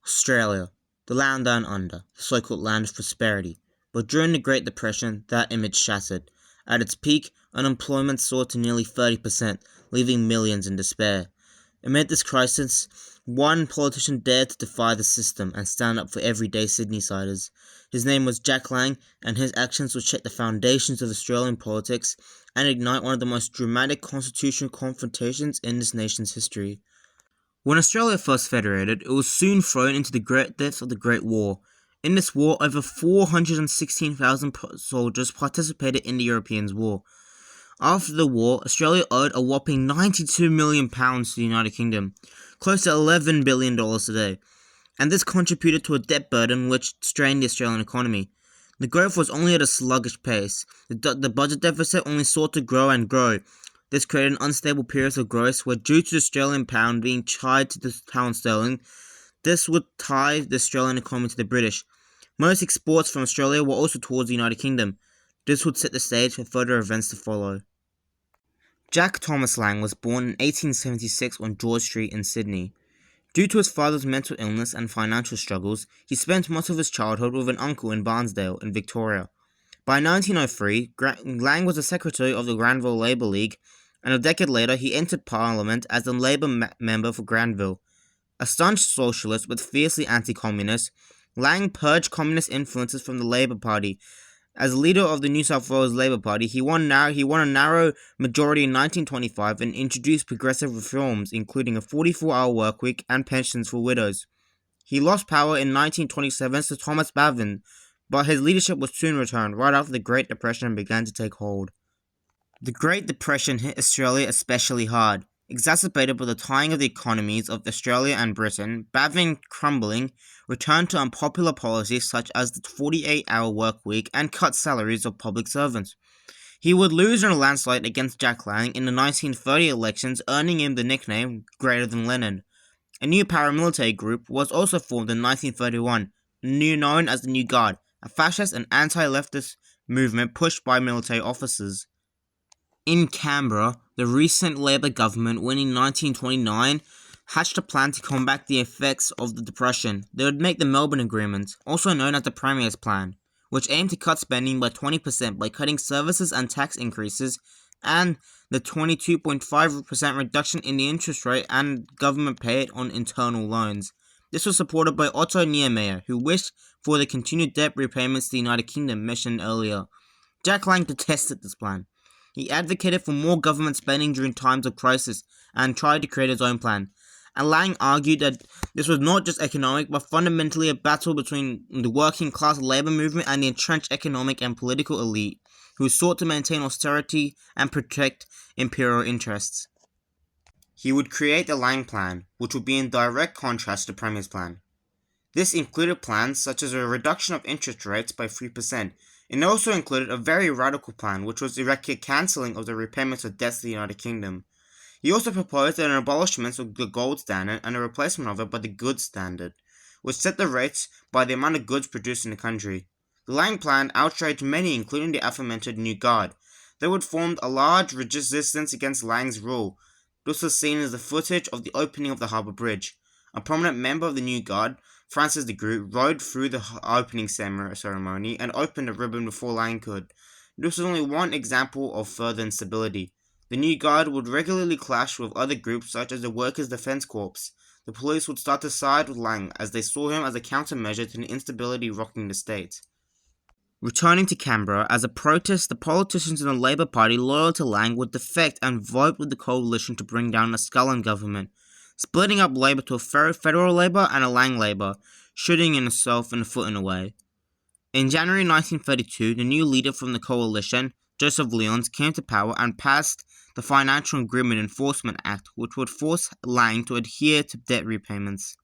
Australia, the land down under, the so-called land of prosperity. But during the Great Depression, that image shattered. At its peak, unemployment soared to nearly 30%, leaving millions in despair. Amid this crisis, one politician dared to defy the system and stand up for everyday Sydneysiders. His name was Jack Lang, and his actions would shake the foundations of Australian politics and ignite one of the most dramatic constitutional confrontations in this nation's history. When Australia first federated, it was soon thrown into the great depths of the Great War. In this war, over 416,000 soldiers participated in the Europeans' war. After the war, Australia owed a whopping £92 million to the United Kingdom, close to $11 billion today, and this contributed to a debt burden which strained the Australian economy. The growth was only at a sluggish pace. The budget deficit only sought to grow and grow. This created unstable periods of growth where, due to the Australian pound being tied to the pound sterling, this would tie the Australian economy to the British. Most exports from Australia were also towards the United Kingdom. This would set the stage for further events to follow. Jack Thomas Lang was born in 1876 on George Street in Sydney. Due to his father's mental illness and financial struggles, he spent much of his childhood with an uncle in Barnsdale, in Victoria. By 1903, Lang was the secretary of the Granville Labour League, and a decade later he entered Parliament as the Labour member for Granville. A staunch socialist but fiercely anti-communist, Lang purged communist influences from the Labour Party. As leader of the New South Wales Labour Party, he won a narrow majority in 1925 and introduced progressive reforms, including a 44-hour workweek and pensions for widows. He lost power in 1927 to Thomas Bavin, but his leadership was soon returned right after the Great Depression began to take hold. The Great Depression hit Australia especially hard. Exacerbated by the tying of the economies of Australia and Britain, Bavin, crumbling, returned to unpopular policies such as the 48-hour work week and cut salaries of public servants. He would lose in a landslide against Jack Lang in the 1930 elections, earning him the nickname Greater Than Lenin. A new paramilitary group was also formed in 1931, known as the New Guard, a fascist and anti-leftist movement pushed by military officers. In Canberra, the recent Labour government, winning 1929, hatched a plan to combat the effects of the Depression. They would make the Melbourne Agreement, also known as the Premier's Plan, which aimed to cut spending by 20% by cutting services and tax increases, and the 22.5% reduction in the interest rate and government paid on internal loans. This was supported by Otto Niemeyer, who wished for the continued debt repayments to the United Kingdom mentioned earlier. Jack Lang detested this plan. He advocated for more government spending during times of crisis and tried to create his own plan. And Lang argued that this was not just economic, but fundamentally a battle between the working class labour movement and the entrenched economic and political elite, who sought to maintain austerity and protect imperial interests. He would create the Lang Plan, which would be in direct contrast to the Premier's Plan. This included plans such as a reduction of interest rates by 3%. It also included a very radical plan, which was the cancelling of the repayments of debts to the United Kingdom. He also proposed an abolishment of the gold standard and a replacement of it by the goods standard, which set the rates by the amount of goods produced in the country. The Lang Plan outraged many, including the aforementioned New Guard. They would form a large resistance against Lang's rule. This was seen as the footage of the opening of the Harbour Bridge. A prominent member of the New Guard, Francis de Groot, rode through the opening ceremony and opened a ribbon before Lang could. This was only one example of further instability. The New Guard would regularly clash with other groups such as the Workers' Defence Corps. The police would start to side with Lang as they saw him as a countermeasure to the instability rocking the state. Returning to Canberra, as a protest, the politicians in the Labour Party loyal to Lang would defect and vote with the coalition to bring down a Scullin government, splitting up Labour to a federal Labour and a Lang Labour, shooting itself in the foot in a way. In January 1932, the new leader from the coalition, Joseph Lyons, came to power and passed the Financial Agreement Enforcement Act, which would force Lang to adhere to debt repayments.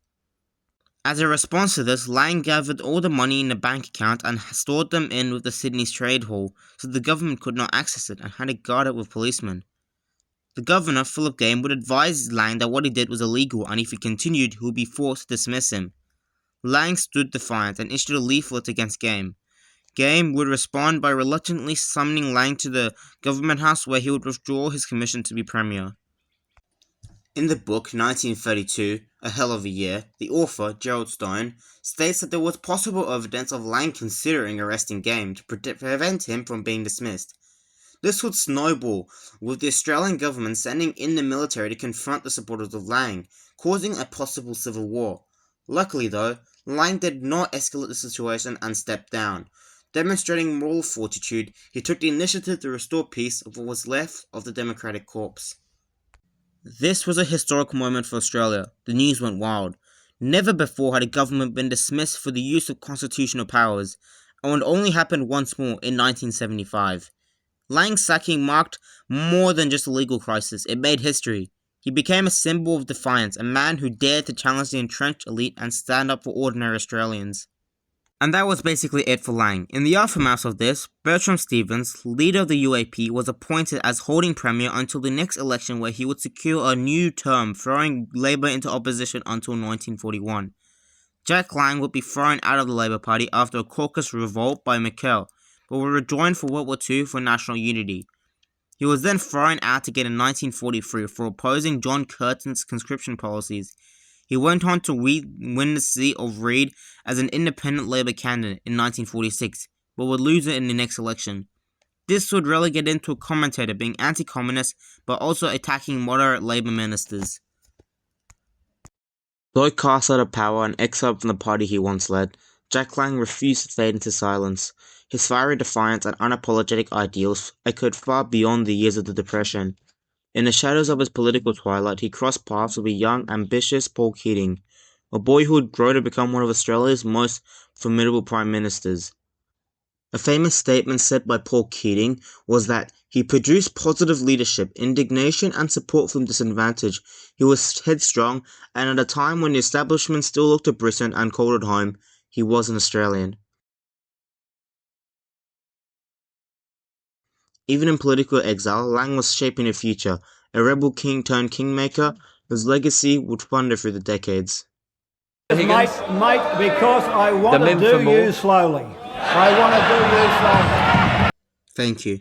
As a response to this, Lang gathered all the money in the bank account and stored them in with the Sydney's Trade Hall, so the government could not access it and had it guarded with policemen. The governor, Philip Game, would advise Lang that what he did was illegal, and if he continued, he would be forced to dismiss him. Lang stood defiant and issued a leaflet against Game. Game would respond by reluctantly summoning Lang to the Government House, where he would withdraw his commission to be Premier. In the book 1932, A Hell of a Year, the author, Gerald Stone, states that there was possible evidence of Lang considering arresting Game to prevent him from being dismissed. This would snowball, with the Australian government sending in the military to confront the supporters of Lang, causing a possible civil war. Luckily though, Lang did not escalate the situation and stepped down. Demonstrating moral fortitude, he took the initiative to restore peace of what was left of the Democratic Corps. This was a historic moment for Australia. The news went wild. Never before had a government been dismissed for the use of constitutional powers, and it only happened once more in 1975. Lang's sacking marked more than just a legal crisis, it made history. He became a symbol of defiance, a man who dared to challenge the entrenched elite and stand up for ordinary Australians. And that was basically it for Lang. In the aftermath of this, Bertram Stevens, leader of the UAP, was appointed as holding premier until the next election where he would secure a new term, throwing Labour into opposition until 1941. Jack Lang would be thrown out of the Labour Party after a caucus revolt by McKell, but would rejoin for World War II for national unity. He was then thrown out again in 1943 for opposing John Curtin's conscription policies. He went on to win the seat of Reid as an independent Labour candidate in 1946, but would lose it in the next election. This would relegate him to a commentator being anti-communist, but also attacking moderate Labour ministers. Though cast out of power and exiled from the party he once led, Jack Lang refused to fade into silence. His fiery defiance and unapologetic ideals echoed far beyond the years of the Depression. In the shadows of his political twilight, he crossed paths with a young, ambitious Paul Keating, a boy who would grow to become one of Australia's most formidable prime ministers. A famous statement said by Paul Keating was that he produced positive leadership, indignation and support from disadvantage. He was headstrong, and at a time when the establishment still looked to Britain and called it home, he was an Australian. Even in political exile, Lang was shaping a future, a rebel king turned kingmaker, whose legacy would wander through the decades. Mate, because I want to do you slowly. I want to do you slowly. Thank you.